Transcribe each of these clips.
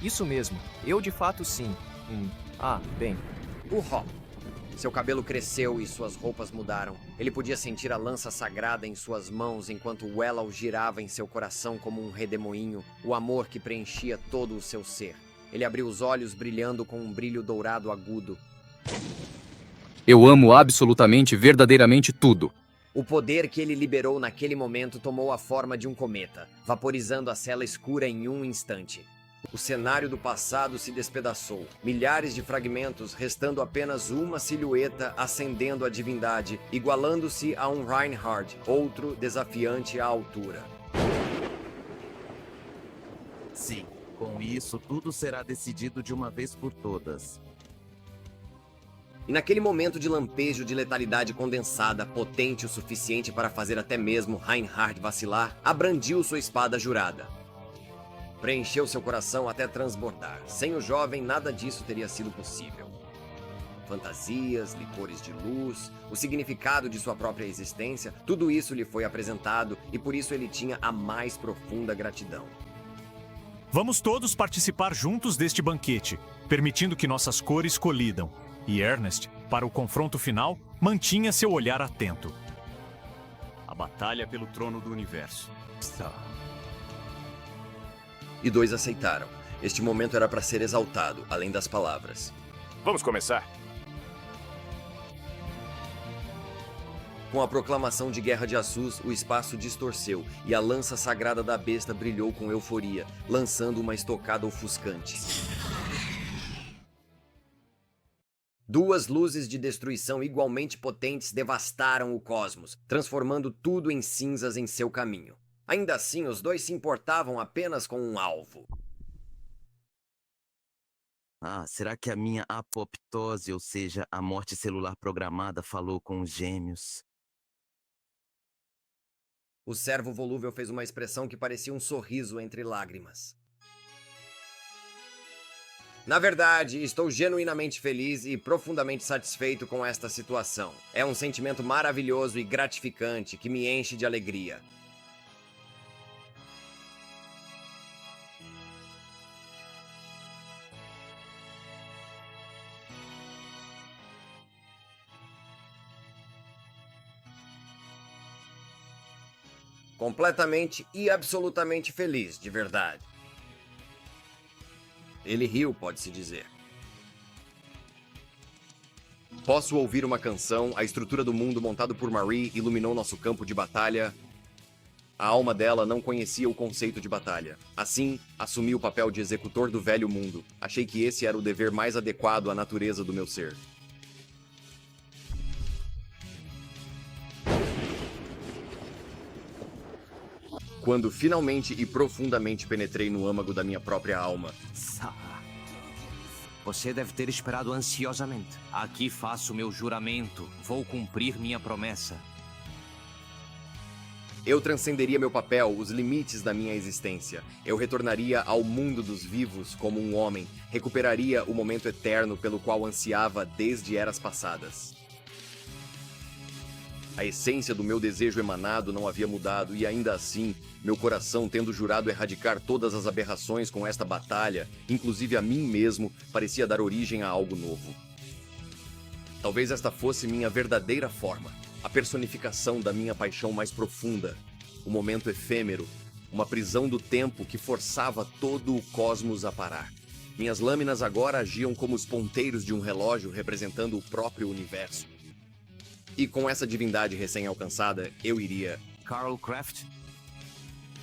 Isso mesmo, eu de fato sim. Bem. Urró! Seu cabelo cresceu e suas roupas mudaram. Ele podia sentir a lança sagrada em suas mãos enquanto o Wellau girava em seu coração como um redemoinho, o amor que preenchia todo o seu ser. Ele abriu os olhos brilhando com um brilho dourado agudo. Eu amo absolutamente, verdadeiramente tudo. O poder que ele liberou naquele momento tomou a forma de um cometa, vaporizando a cela escura em um instante. O cenário do passado se despedaçou, milhares de fragmentos, restando apenas uma silhueta ascendendo a divindade, igualando-se a um Reinhard, outro desafiante à altura. Sim, com isso tudo será decidido de uma vez por todas. E naquele momento de lampejo de letalidade condensada, potente o suficiente para fazer até mesmo Reinhard vacilar, abrandiu sua espada jurada. Preencheu seu coração até transbordar. Sem o jovem, nada disso teria sido possível. Fantasias, licores de luz, o significado de sua própria existência, tudo isso lhe foi apresentado e por isso ele tinha a mais profunda gratidão. Vamos todos participar juntos deste banquete, permitindo que nossas cores colidam. E Ernest, para o confronto final, mantinha seu olhar atento. A batalha pelo trono do universo. E dois aceitaram. Este momento era para ser exaltado, além das palavras. Vamos começar? Com a proclamação de Guerra de Assus, o espaço distorceu e a lança sagrada da besta brilhou com euforia, lançando uma estocada ofuscante. Duas luzes de destruição igualmente potentes devastaram o cosmos, transformando tudo em cinzas em seu caminho. Ainda assim, os dois se importavam apenas com um alvo. Será que a minha apoptose, ou seja, a morte celular programada, falou com os gêmeos? O servo volúvel fez uma expressão que parecia um sorriso entre lágrimas. Na verdade, estou genuinamente feliz e profundamente satisfeito com esta situação. É um sentimento maravilhoso e gratificante que me enche de alegria. Completamente e absolutamente feliz, de verdade. Ele riu, pode-se dizer. Posso ouvir uma canção, a estrutura do mundo montado por Marie iluminou nosso campo de batalha. A alma dela não conhecia o conceito de batalha. Assim, assumi o papel de executor do velho mundo. Achei que esse era o dever mais adequado à natureza do meu ser. Quando finalmente e profundamente penetrei no âmago da minha própria alma. Você deve ter esperado ansiosamente. Aqui faço meu juramento. Vou cumprir minha promessa. Eu transcenderia meu papel, os limites da minha existência. Eu retornaria ao mundo dos vivos como um homem. Recuperaria o momento eterno pelo qual ansiava desde eras passadas. A essência do meu desejo emanado não havia mudado e ainda assim, meu coração, tendo jurado erradicar todas as aberrações com esta batalha, inclusive a mim mesmo, parecia dar origem a algo novo. Talvez esta fosse minha verdadeira forma, a personificação da minha paixão mais profunda, o momento efêmero, uma prisão do tempo que forçava todo o cosmos a parar. Minhas lâminas agora agiam como os ponteiros de um relógio representando o próprio universo. E com essa divindade recém-alcançada, eu iria... Karl Kraft?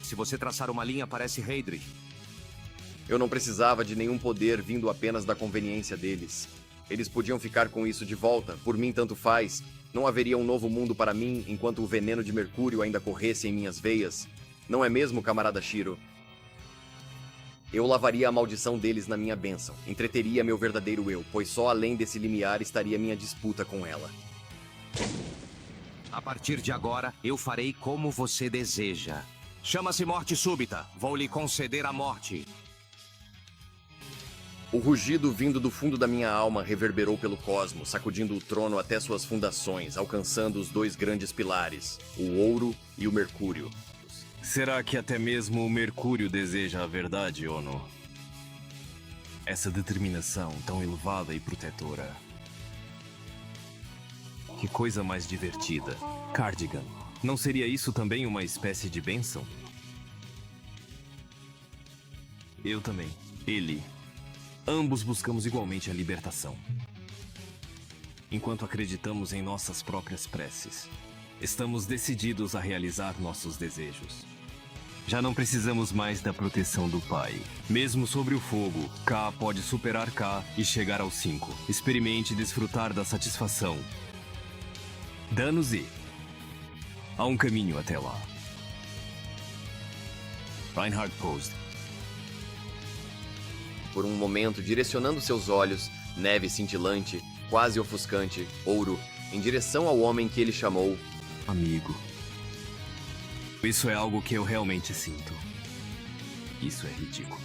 Se você traçar uma linha, parece Heydrich. Eu não precisava de nenhum poder vindo apenas da conveniência deles. Eles podiam ficar com isso de volta, por mim tanto faz. Não haveria um novo mundo para mim enquanto o veneno de Mercúrio ainda corresse em minhas veias. Não é mesmo, camarada Shiro? Eu lavaria a maldição deles na minha bênção, entreteria meu verdadeiro eu, pois só além desse limiar estaria minha disputa com ela. A partir de agora, eu farei como você deseja. Chama-se morte súbita. Vou lhe conceder a morte. O rugido vindo do fundo da minha alma reverberou pelo cosmos, sacudindo o trono até suas fundações, alcançando os dois grandes pilares, o ouro e o mercúrio. Será que até mesmo o Mercúrio deseja a verdade, Ono? Essa determinação tão elevada e protetora. Que coisa mais divertida. Cardigan, não seria isso também uma espécie de bênção? Eu também. Ele. Ambos buscamos igualmente a libertação. Enquanto acreditamos em nossas próprias preces, estamos decididos a realizar nossos desejos. Já não precisamos mais da proteção do Pai. Mesmo sobre o fogo, K pode superar K e chegar ao 5. Experimente desfrutar da satisfação. Danos e... há um caminho até lá. Reinhard Post. Por um momento, direcionando seus olhos, neve cintilante, quase ofuscante, ouro, em direção ao homem que ele chamou amigo. Isso é algo que eu realmente sinto. Isso é ridículo.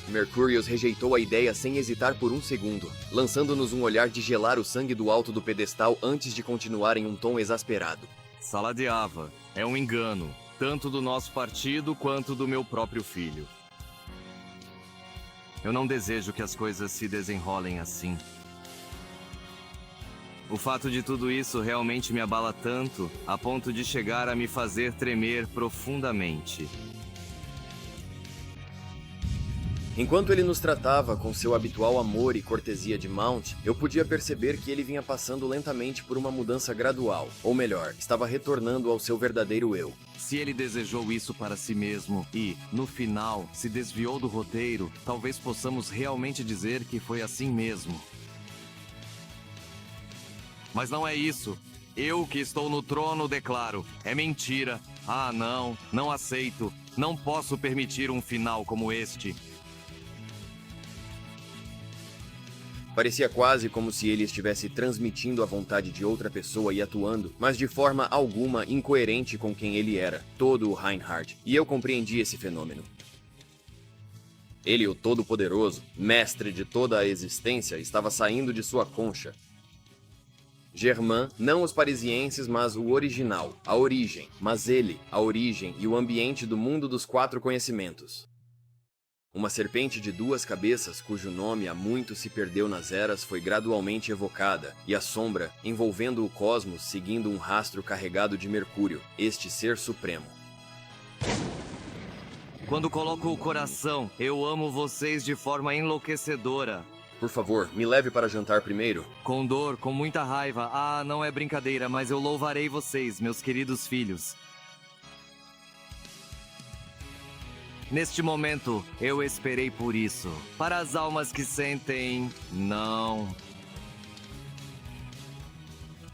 Mercurius rejeitou a ideia sem hesitar por um segundo, lançando-nos um olhar de gelar o sangue do alto do pedestal antes de continuar em um tom exasperado. Sala de Ava, é um engano, tanto do nosso partido quanto do meu próprio filho. Eu não desejo que as coisas se desenrolem assim. O fato de tudo isso realmente me abala tanto, a ponto de chegar a me fazer tremer profundamente. Enquanto ele nos tratava com seu habitual amor e cortesia de Mount, eu podia perceber que ele vinha passando lentamente por uma mudança gradual, ou melhor, estava retornando ao seu verdadeiro eu. Se ele desejou isso para si mesmo e, no final, se desviou do roteiro, talvez possamos realmente dizer que foi assim mesmo. Mas não é isso. Eu que estou no trono declaro. É mentira. Ah, não aceito. Não posso permitir um final como este. Parecia quase como se ele estivesse transmitindo a vontade de outra pessoa e atuando, mas de forma alguma incoerente com quem ele era, todo o Reinhard, e eu compreendi esse fenômeno. Ele, o Todo-Poderoso, mestre de toda a existência, estava saindo de sua concha. Germain, não os parisienses, mas o original, a origem, mas ele, a origem e o ambiente do mundo dos 4 conhecimentos. Uma serpente de 2 cabeças, cujo nome há muito se perdeu nas eras, foi gradualmente evocada, e a sombra, envolvendo o cosmos, seguindo um rastro carregado de Mercúrio, este ser supremo. Quando coloco o coração, eu amo vocês de forma enlouquecedora. Por favor, me leve para jantar primeiro. Com dor, com muita raiva. Ah, não é brincadeira, mas eu louvarei vocês, meus queridos filhos. Neste momento, eu esperei por isso. Para as almas que sentem... não.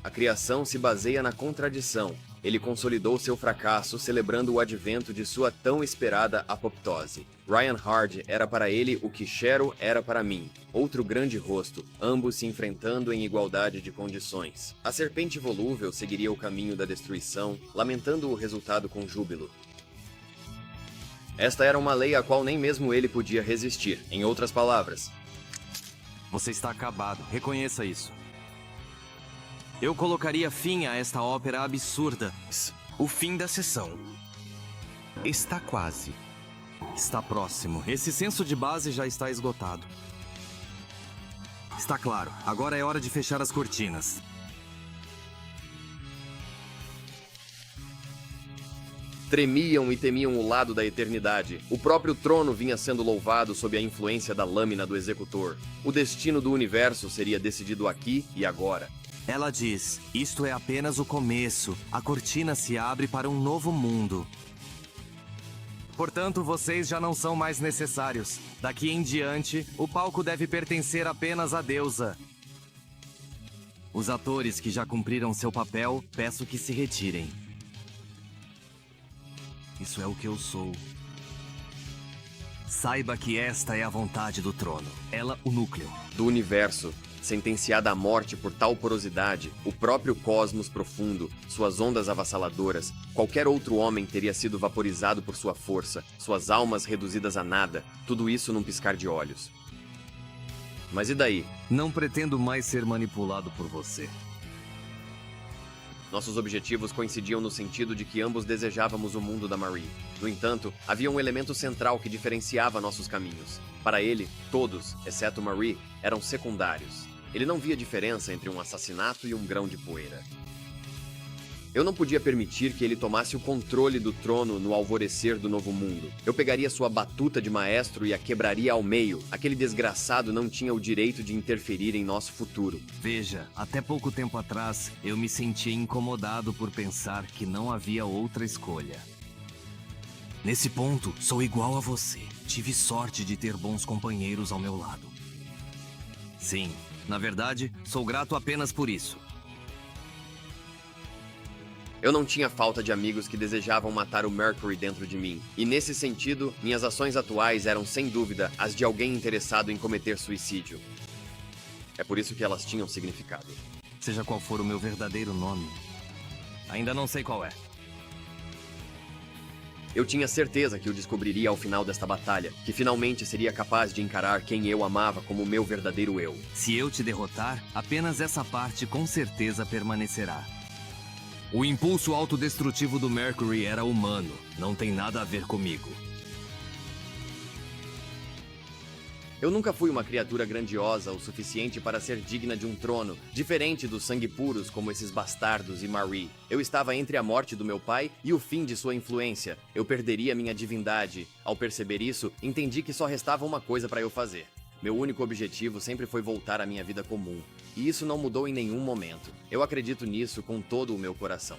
A criação se baseia na contradição. Ele consolidou seu fracasso celebrando o advento de sua tão esperada apoptose. Reinhard era para ele o que Cheryl era para mim, outro grande rosto, ambos se enfrentando em igualdade de condições. A serpente volúvel seguiria o caminho da destruição, lamentando o resultado com júbilo. Esta era uma lei a qual nem mesmo ele podia resistir. Em outras palavras, você está acabado, reconheça isso. Eu colocaria fim a esta ópera absurda. O fim da sessão está quase. Está próximo. Esse senso de base já está esgotado. Está claro. Agora é hora de fechar as cortinas. tremiam e temiam o lado da eternidade. O próprio trono vinha sendo louvado sob a influência da lâmina do executor. O destino do universo seria decidido aqui e agora. Ela diz, isto é apenas o começo. A cortina se abre para um novo mundo. Portanto, vocês já não são mais necessários. Daqui em diante, o palco deve pertencer apenas à deusa. Os atores que já cumpriram seu papel, peço que se retirem. Isso é o que eu sou. Saiba que esta é a vontade do trono. Ela, o núcleo. Do universo, sentenciada à morte por tal porosidade, o próprio cosmos profundo, suas ondas avassaladoras, qualquer outro homem teria sido vaporizado por sua força, suas almas reduzidas a nada, tudo isso num piscar de olhos. Mas e daí? Não pretendo mais ser manipulado por você. Nossos objetivos coincidiam no sentido de que ambos desejávamos o mundo da Marie. No entanto, havia um elemento central que diferenciava nossos caminhos. Para ele, todos, exceto Marie, eram secundários. Ele não via diferença entre um assassinato e um grão de poeira. Eu não podia permitir que ele tomasse o controle do trono no alvorecer do novo mundo. Eu pegaria sua batuta de maestro e a quebraria ao meio. Aquele desgraçado não tinha o direito de interferir em nosso futuro. Veja, até pouco tempo atrás, eu me sentia incomodado por pensar que não havia outra escolha. Nesse ponto, sou igual a você. Tive sorte de ter bons companheiros ao meu lado. Sim, na verdade, sou grato apenas por isso. Eu não tinha falta de amigos que desejavam matar o Mercury dentro de mim. E nesse sentido, minhas ações atuais eram sem dúvida as de alguém interessado em cometer suicídio. É por isso que elas tinham significado. Seja qual for o meu verdadeiro nome, ainda não sei qual é. Eu tinha certeza que o descobriria ao final desta batalha, que finalmente seria capaz de encarar quem eu amava como meu verdadeiro eu. Se eu te derrotar, apenas essa parte com certeza permanecerá. O impulso autodestrutivo do Mercury era humano, não tem nada a ver comigo. Eu nunca fui uma criatura grandiosa o suficiente para ser digna de um trono, diferente dos sangue puros como esses bastardos e Marie. Eu estava entre a morte do meu pai e o fim de sua influência. Eu perderia minha divindade. Ao perceber isso, entendi que só restava uma coisa para eu fazer. Meu único objetivo sempre foi voltar à minha vida comum. E isso não mudou em nenhum momento. Eu acredito nisso com todo o meu coração.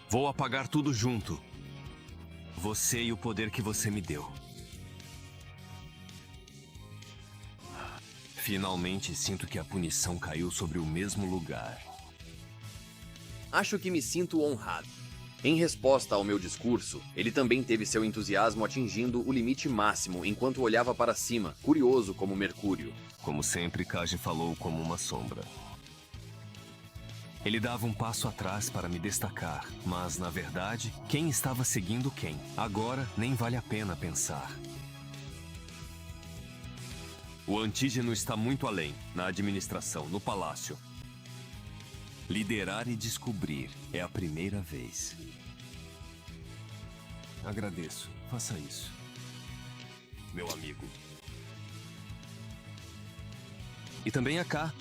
Vou apagar tudo junto. Você e o poder que você me deu. Finalmente sinto que a punição caiu sobre o mesmo lugar. Acho que me sinto honrado. Em resposta ao meu discurso, ele também teve seu entusiasmo atingindo o limite máximo enquanto olhava para cima, curioso como Mercúrio. Como sempre, Kaji falou como uma sombra. Ele dava um passo atrás para me destacar, mas, na verdade, quem estava seguindo quem? Agora, nem vale a pena pensar. O antígeno está muito além, na administração, no palácio. Liderar e descobrir é a primeira vez. Agradeço. Faça isso. Meu amigo. E também a K.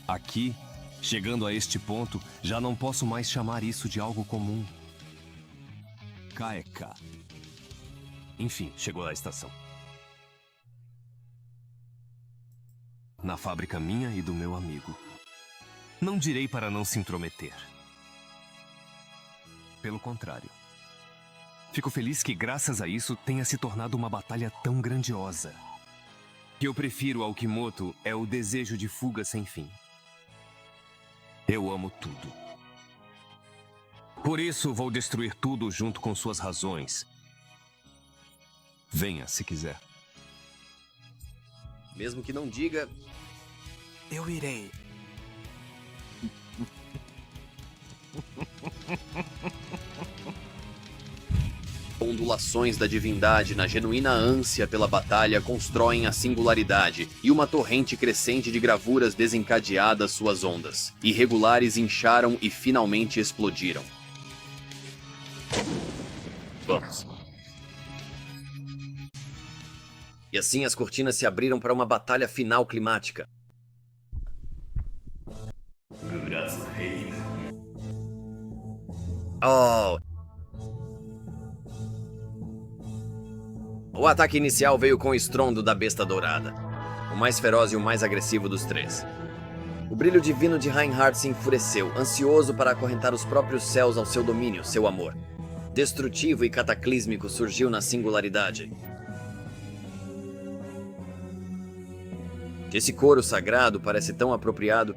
Aqui, chegando a este ponto, já não posso mais chamar isso de algo comum. K é K. Enfim, chegou a estação. Na fábrica minha e do meu amigo. Não direi para não se intrometer. Pelo contrário. Fico feliz que, graças a isso, tenha se tornado uma batalha tão grandiosa. O que eu prefiro ao Kimoto é o desejo de fuga sem fim. Eu amo tudo. Por isso, vou destruir tudo junto com suas razões. Venha, se quiser. Mesmo que não diga... Eu irei. Ondulações da divindade na genuína ânsia pela batalha constroem a singularidade e uma torrente crescente de gravuras desencadeadas suas ondas. Irregulares incharam e finalmente explodiram. Vamos. E assim as cortinas se abriram para uma batalha final climática. Oh! O ataque inicial veio com o estrondo da besta dourada, o mais feroz e o mais agressivo dos três. O brilho divino de Reinhardt se enfureceu, ansioso para acorrentar os próprios céus ao seu domínio, seu amor. Destrutivo e cataclísmico surgiu na singularidade. Esse coro sagrado parece tão apropriado.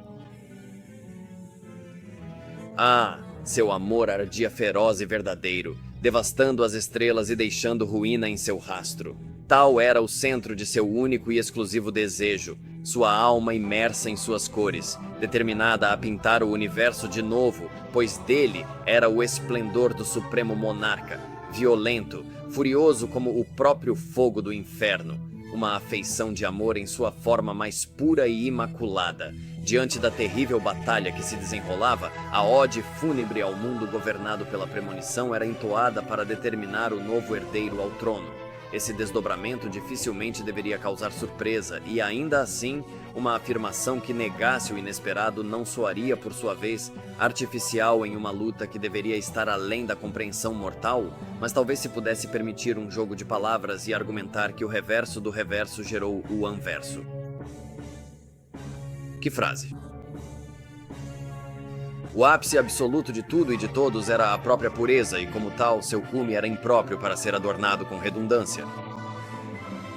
Ah, seu amor ardia feroz e verdadeiro, devastando as estrelas e deixando ruína em seu rastro. Tal era o centro de seu único e exclusivo desejo, sua alma imersa em suas cores, determinada a pintar o universo de novo, pois dele era o esplendor do supremo monarca, violento, furioso como o próprio fogo do inferno. uma afeição de amor em sua forma mais pura e imaculada. Diante da terrível batalha que se desenrolava, a ode fúnebre ao mundo governado pela premonição era entoada para determinar o novo herdeiro ao trono. Esse desdobramento dificilmente deveria causar surpresa, e ainda assim, uma afirmação que negasse o inesperado não soaria, por sua vez, artificial em uma luta que deveria estar além da compreensão mortal, mas talvez se pudesse permitir um jogo de palavras e argumentar que o reverso do reverso gerou o anverso. Que frase? O ápice absoluto de tudo e de todos era a própria pureza, e como tal, seu cume era impróprio para ser adornado com redundância.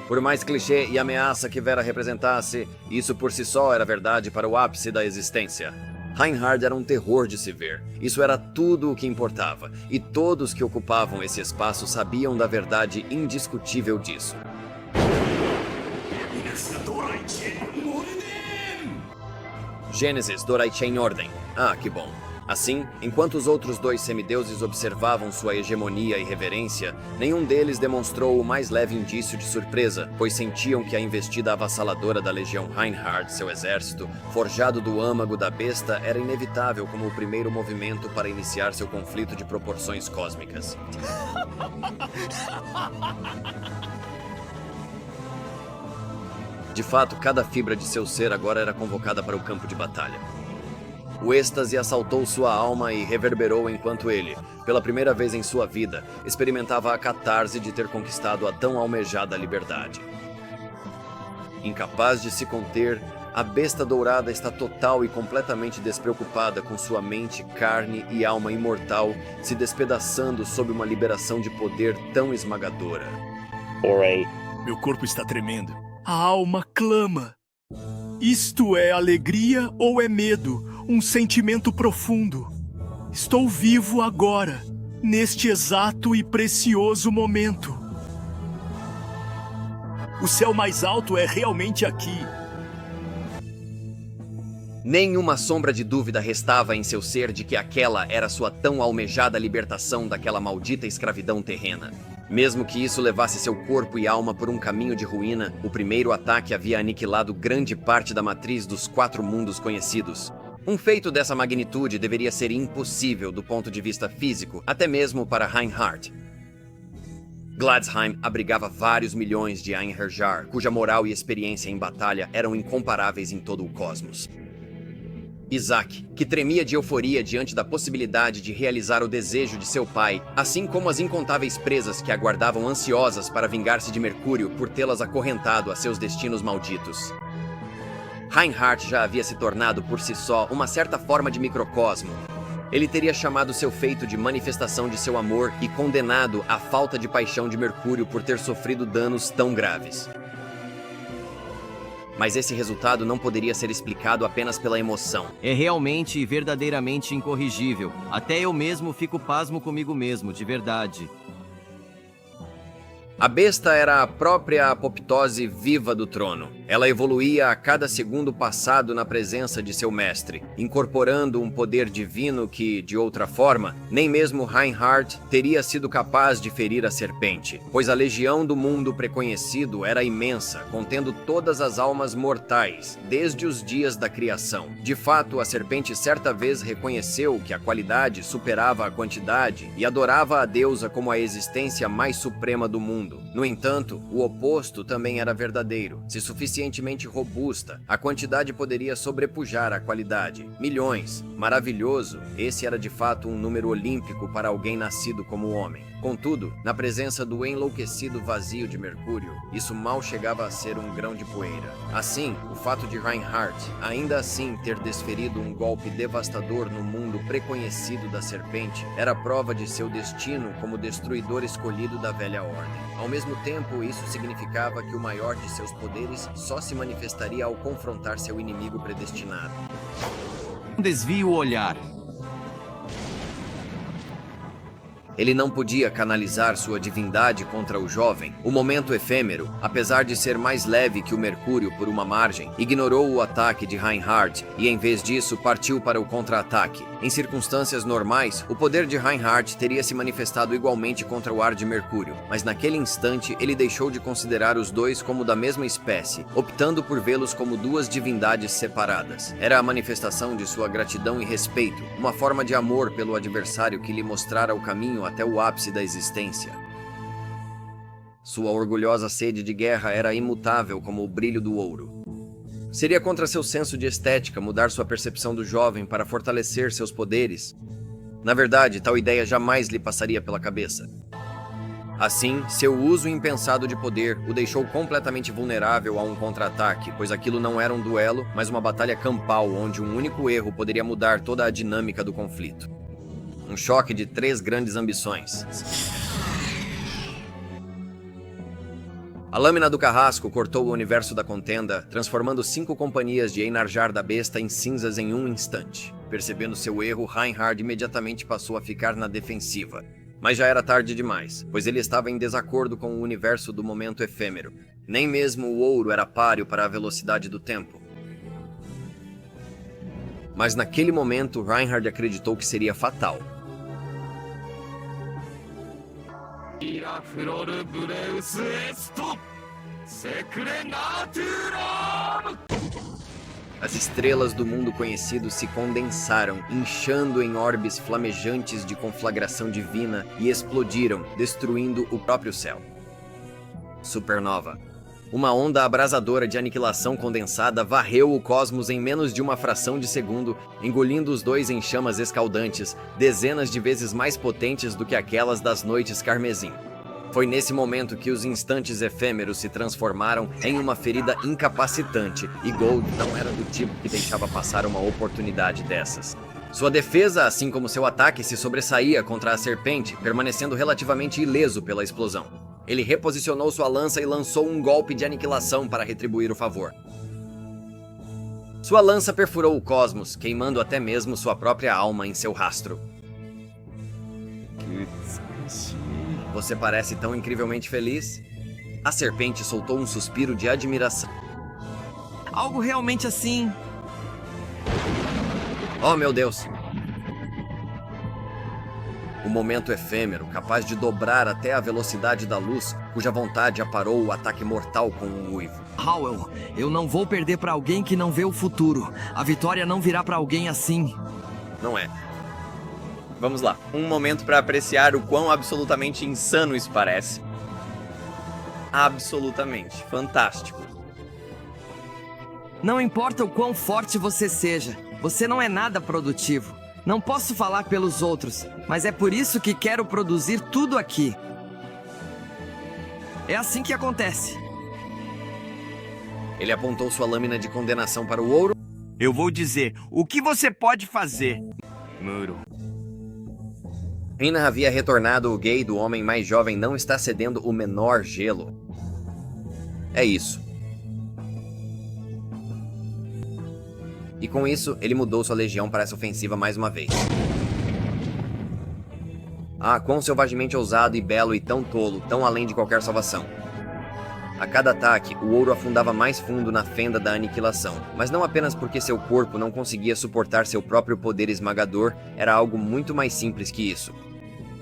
Por mais clichê e ameaça que Vera representasse, isso por si só era verdade para o ápice da existência. Reinhard era um terror de se ver. Isso era tudo o que importava, e todos que ocupavam esse espaço sabiam da verdade indiscutível disso. Gênesis Doraichen Ordem. Ah, que bom. Assim, enquanto os outros dois semideuses observavam sua hegemonia e reverência, nenhum deles demonstrou o mais leve indício de surpresa, pois sentiam que a investida avassaladora da Legião Reinhard, seu exército, forjado do âmago da besta, era inevitável como o primeiro movimento para iniciar seu conflito de proporções cósmicas. De fato, cada fibra de seu ser agora era convocada para o campo de batalha. O êxtase assaltou sua alma e reverberou enquanto ele, pela primeira vez em sua vida, experimentava a catarse de ter conquistado a tão almejada liberdade. Incapaz de se conter, a besta dourada está total e completamente despreocupada com sua mente, carne e alma imortal se despedaçando sob uma liberação de poder tão esmagadora. Meu corpo está tremendo. A alma clama. Isto é alegria ou é medo? Um sentimento profundo. Estou vivo agora, neste exato e precioso momento. O céu mais alto é realmente aqui. Nenhuma sombra de dúvida restava em seu ser de que aquela era sua tão almejada libertação daquela maldita escravidão terrena. Mesmo que isso levasse seu corpo e alma por um caminho de ruína, o primeiro ataque havia aniquilado grande parte da matriz dos 4 mundos conhecidos. Um feito dessa magnitude deveria ser impossível do ponto de vista físico, até mesmo para Reinhard. Gladsheim abrigava vários milhões de Einherjar, cuja moral e experiência em batalha eram incomparáveis em todo o cosmos. Isaac, que tremia de euforia diante da possibilidade de realizar o desejo de seu pai, assim como as incontáveis presas que aguardavam ansiosas para vingar-se de Mercúrio por tê-las acorrentado a seus destinos malditos. Reinhard já havia se tornado por si só uma certa forma de microcosmo. Ele teria chamado seu feito de manifestação de seu amor e condenado a falta de paixão de Mercúrio por ter sofrido danos tão graves. Mas esse resultado não poderia ser explicado apenas pela emoção. É realmente e verdadeiramente incorrigível. Até eu mesmo fico pasmo comigo mesmo, de verdade. A besta era a própria apoptose viva do trono. Ela evoluía a cada segundo passado na presença de seu mestre, incorporando um poder divino que, de outra forma, nem mesmo Reinhard teria sido capaz de ferir a serpente, pois a legião do mundo preconhecido era imensa, contendo todas as almas mortais, desde os dias da criação. De fato, a serpente certa vez reconheceu que a qualidade superava a quantidade e adorava a deusa como a existência mais suprema do mundo. No entanto, o oposto também era verdadeiro. Se suficientemente robusta, a quantidade poderia sobrepujar a qualidade. Milhões. Maravilhoso. Esse era de fato um número olímpico para alguém nascido como homem. Contudo, na presença do enlouquecido vazio de Mercúrio, isso mal chegava a ser um grão de poeira. Assim, o fato de Reinhard, ainda assim, ter desferido um golpe devastador no mundo preconhecido da serpente, era prova de seu destino como destruidor escolhido da velha ordem. Ao mesmo tempo, isso significava que o maior de seus poderes só se manifestaria ao confrontar seu inimigo predestinado. Desvie o olhar. Ele não podia canalizar sua divindade contra o jovem. O momento efêmero, apesar de ser mais leve que o Mercúrio por uma margem, ignorou o ataque de Reinhard e, em vez disso, partiu para o contra-ataque. Em circunstâncias normais, o poder de Reinhard teria se manifestado igualmente contra o ar de Mercúrio, mas naquele instante ele deixou de considerar os dois como da mesma espécie, optando por vê-los como duas divindades separadas. Era a manifestação de sua gratidão e respeito, uma forma de amor pelo adversário que lhe mostrara o caminho até o ápice da existência. Sua orgulhosa sede de guerra era imutável como o brilho do ouro. Seria contra seu senso de estética mudar sua percepção do jovem para fortalecer seus poderes? Na verdade, tal ideia jamais lhe passaria pela cabeça. Assim, seu uso impensado de poder o deixou completamente vulnerável a um contra-ataque, pois aquilo não era um duelo, mas uma batalha campal onde um único erro poderia mudar toda a dinâmica do conflito. Um choque de 3 grandes ambições. A lâmina do carrasco cortou o universo da contenda, transformando 5 companhias de Einarjar da Besta em cinzas em um instante. Percebendo seu erro, Reinhard imediatamente passou a ficar na defensiva. Mas já era tarde demais, pois ele estava em desacordo com o universo do momento efêmero. Nem mesmo o ouro era páreo para a velocidade do tempo. Mas naquele momento, Reinhard acreditou que seria fatal. As estrelas do mundo conhecido se condensaram, inchando em orbes flamejantes de conflagração divina e explodiram, destruindo o próprio céu. Supernova. Uma onda abrasadora de aniquilação condensada varreu o cosmos em menos de uma fração de segundo, engolindo os dois em chamas escaldantes, dezenas de vezes mais potentes do que aquelas das noites carmesim. Foi nesse momento que os instantes efêmeros se transformaram em uma ferida incapacitante, e Gold não era do tipo que deixava passar uma oportunidade dessas. Sua defesa, assim como seu ataque, se sobressaía contra a serpente, permanecendo relativamente ileso pela explosão. Ele reposicionou sua lança e lançou um golpe de aniquilação para retribuir o favor. Sua lança perfurou o cosmos, queimando até mesmo sua própria alma em seu rastro. Você parece tão incrivelmente feliz? A serpente soltou um suspiro de admiração. Algo realmente assim. Oh, meu Deus! O momento efêmero, capaz de dobrar até a velocidade da luz, cuja vontade aparou o ataque mortal com um uivo. Howell, eu não vou perder pra alguém que não vê o futuro. A vitória não virá pra alguém assim. Não é. Vamos lá. Um momento para apreciar o quão absolutamente insano isso parece. Absolutamente. Fantástico. Não importa o quão forte você seja, você não é nada produtivo. Não posso falar pelos outros, mas é por isso que quero produzir tudo aqui. É assim que acontece. Ele apontou sua lâmina de condenação para o ouro. Eu vou dizer, o que você pode fazer? Muro. Rina havia retornado. O gay do homem mais jovem não está cedendo o menor gelo. É isso. E com isso, ele mudou sua legião para essa ofensiva mais uma vez. Ah, quão selvagemente ousado e belo e tão tolo, tão além de qualquer salvação. A cada ataque, o ouro afundava mais fundo na fenda da aniquilação, mas não apenas porque seu corpo não conseguia suportar seu próprio poder esmagador, era algo muito mais simples que isso.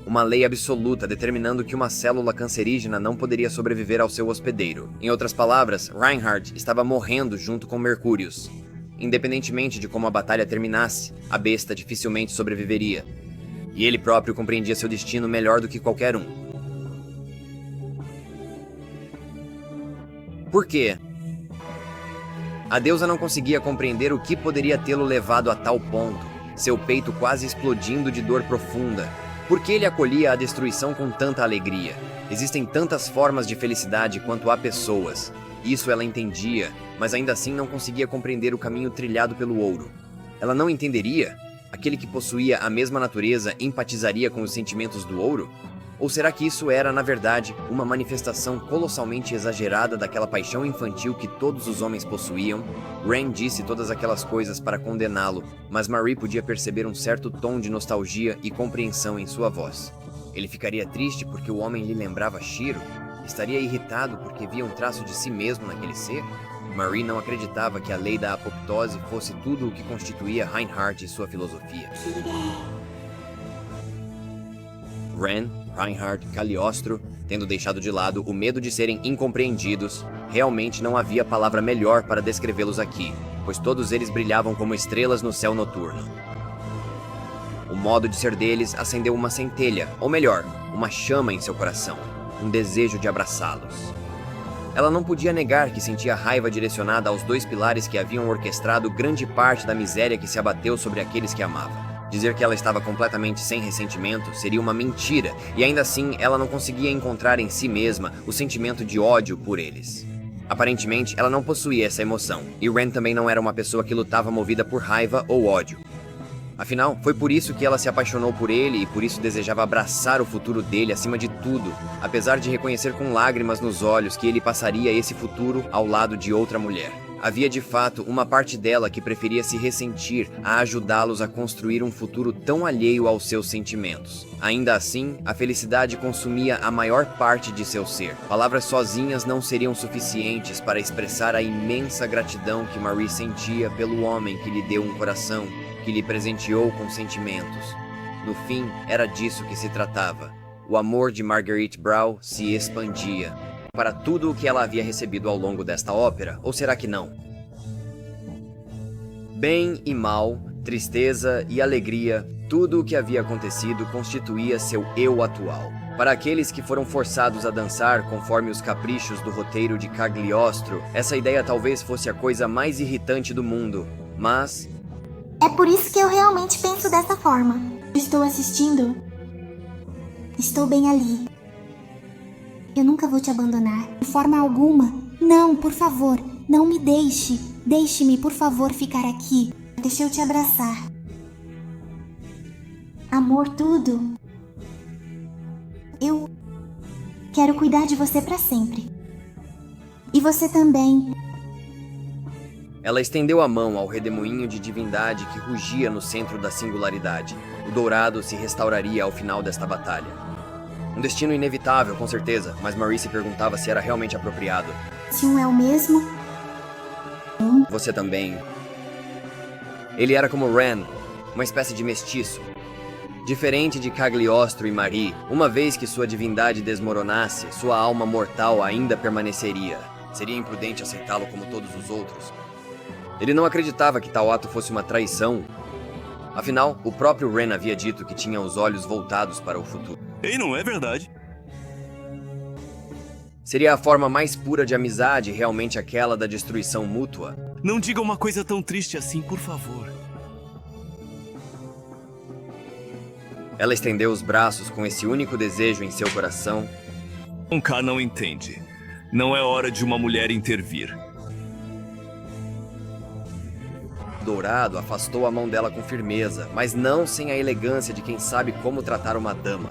Uma lei absoluta determinando que uma célula cancerígena não poderia sobreviver ao seu hospedeiro. Em outras palavras, Reinhard estava morrendo junto com Mercúrius. Independentemente de como a batalha terminasse, a besta dificilmente sobreviveria. E ele próprio compreendia seu destino melhor do que qualquer um. Por quê? A deusa não conseguia compreender o que poderia tê-lo levado a tal ponto, seu peito quase explodindo de dor profunda. Por que ele acolhia a destruição com tanta alegria? Existem tantas formas de felicidade quanto há pessoas. Isso ela entendia, mas ainda assim não conseguia compreender o caminho trilhado pelo ouro. Ela não entenderia? Aquele que possuía a mesma natureza empatizaria com os sentimentos do ouro? Ou será que isso era, na verdade, uma manifestação colossalmente exagerada daquela paixão infantil que todos os homens possuíam? Ren disse todas aquelas coisas para condená-lo, mas Marie podia perceber um certo tom de nostalgia e compreensão em sua voz. Ele ficaria triste porque o homem lhe lembrava Shiro? Estaria irritado porque via um traço de si mesmo naquele ser? Marie não acreditava que a lei da apoptose fosse tudo o que constituía Reinhardt e sua filosofia. Ren, Reinhardt, Cagliostro, tendo deixado de lado o medo de serem incompreendidos, realmente não havia palavra melhor para descrevê-los aqui, pois todos eles brilhavam como estrelas no céu noturno. O modo de ser deles acendeu uma centelha, ou melhor, uma chama em seu coração, um desejo de abraçá-los. Ela não podia negar que sentia raiva direcionada aos dois pilares que haviam orquestrado grande parte da miséria que se abateu sobre aqueles que amava. Dizer que ela estava completamente sem ressentimento seria uma mentira, e ainda assim ela não conseguia encontrar em si mesma o sentimento de ódio por eles. Aparentemente, ela não possuía essa emoção, e Ren também não era uma pessoa que lutava movida por raiva ou ódio. Afinal, foi por isso que ela se apaixonou por ele e por isso desejava abraçar o futuro dele acima de tudo, apesar de reconhecer com lágrimas nos olhos que ele passaria esse futuro ao lado de outra mulher. Havia de fato uma parte dela que preferia se ressentir a ajudá-los a construir um futuro tão alheio aos seus sentimentos. Ainda assim, a felicidade consumia a maior parte de seu ser. Palavras sozinhas não seriam suficientes para expressar a imensa gratidão que Marie sentia pelo homem que lhe deu um coração, que lhe presenteou com sentimentos. No fim, era disso que se tratava. O amor de Marguerite Brau se expandia para tudo o que ela havia recebido ao longo desta ópera, ou será que não? Bem e mal, tristeza e alegria, tudo o que havia acontecido constituía seu eu atual. Para aqueles que foram forçados a dançar conforme os caprichos do roteiro de Cagliostro, essa ideia talvez fosse a coisa mais irritante do mundo, mas... É por isso que eu realmente penso dessa forma. Estou assistindo. Estou bem ali. Eu nunca vou te abandonar, de forma alguma. Não, por favor, não me deixe. Deixe-me, por favor, ficar aqui. Deixa eu te abraçar. Amor, tudo. Eu quero cuidar de você para sempre. E você também. Ela estendeu a mão ao redemoinho de divindade que rugia no centro da singularidade. O dourado se restauraria ao final desta batalha. Um destino inevitável, com certeza, mas Marie se perguntava se era realmente apropriado. Se um é o mesmo... Você também. Ele era como Ren, uma espécie de mestiço. Diferente de Cagliostro e Marie, uma vez que sua divindade desmoronasse, sua alma mortal ainda permaneceria. Seria imprudente aceitá-lo como todos os outros. Ele não acreditava que tal ato fosse uma traição. Afinal, o próprio Ren havia dito que tinha os olhos voltados para o futuro. E não é verdade. Seria a forma mais pura de amizade realmente aquela da destruição mútua? Não diga uma coisa tão triste assim, por favor. Ela estendeu os braços com esse único desejo em seu coração. K não entende. Não é hora de uma mulher intervir. Dourado afastou a mão dela com firmeza, mas não sem a elegância de quem sabe como tratar uma dama.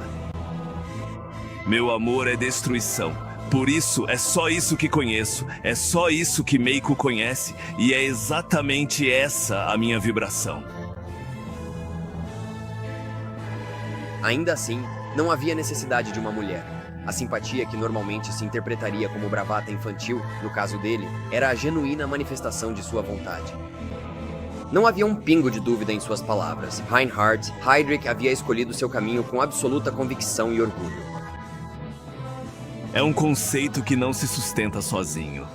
Meu amor é destruição. Por isso, é só isso que conheço. É só isso que Meiko conhece. E é exatamente essa a minha vibração. Ainda assim, não havia necessidade de uma mulher. A simpatia que normalmente se interpretaria como bravata infantil, no caso dele, era a genuína manifestação de sua vontade. Não havia um pingo de dúvida em suas palavras. Reinhardt, Heydrich havia escolhido seu caminho com absoluta convicção e orgulho. É um conceito que não se sustenta sozinho.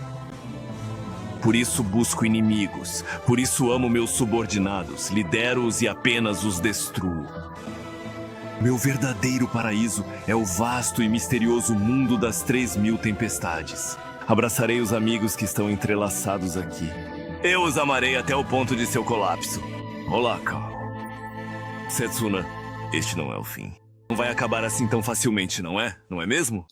Por isso busco inimigos. Por isso amo meus subordinados. Lidero-os e apenas os destruo. Meu verdadeiro paraíso é o vasto e misterioso mundo das 3.000 tempestades. Abraçarei os amigos que estão entrelaçados aqui. Eu os amarei até o ponto de seu colapso. Olá, Carl. Setsuna, este não é o fim. Não vai acabar assim tão facilmente, não é? Não é mesmo?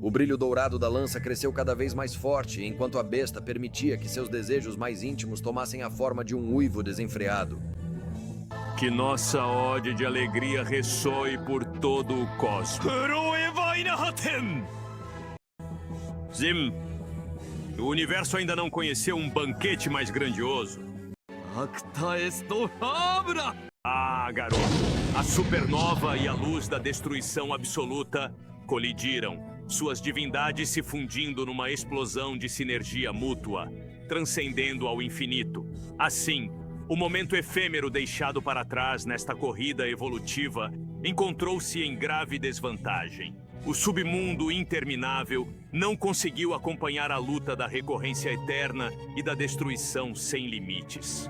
O brilho dourado da lança cresceu cada vez mais forte, enquanto a besta permitia que seus desejos mais íntimos tomassem a forma de um uivo desenfreado. Que nossa ode de alegria ressoe por todo o cosmos. Zim, o universo ainda não conheceu um banquete mais grandioso. Acta esto habra! Ah, garoto. A supernova e a luz da destruição absoluta colidiram, suas divindades se fundindo numa explosão de sinergia mútua, transcendendo ao infinito. Assim, o momento efêmero deixado para trás nesta corrida evolutiva encontrou-se em grave desvantagem. O submundo interminável não conseguiu acompanhar a luta da recorrência eterna e da destruição sem limites.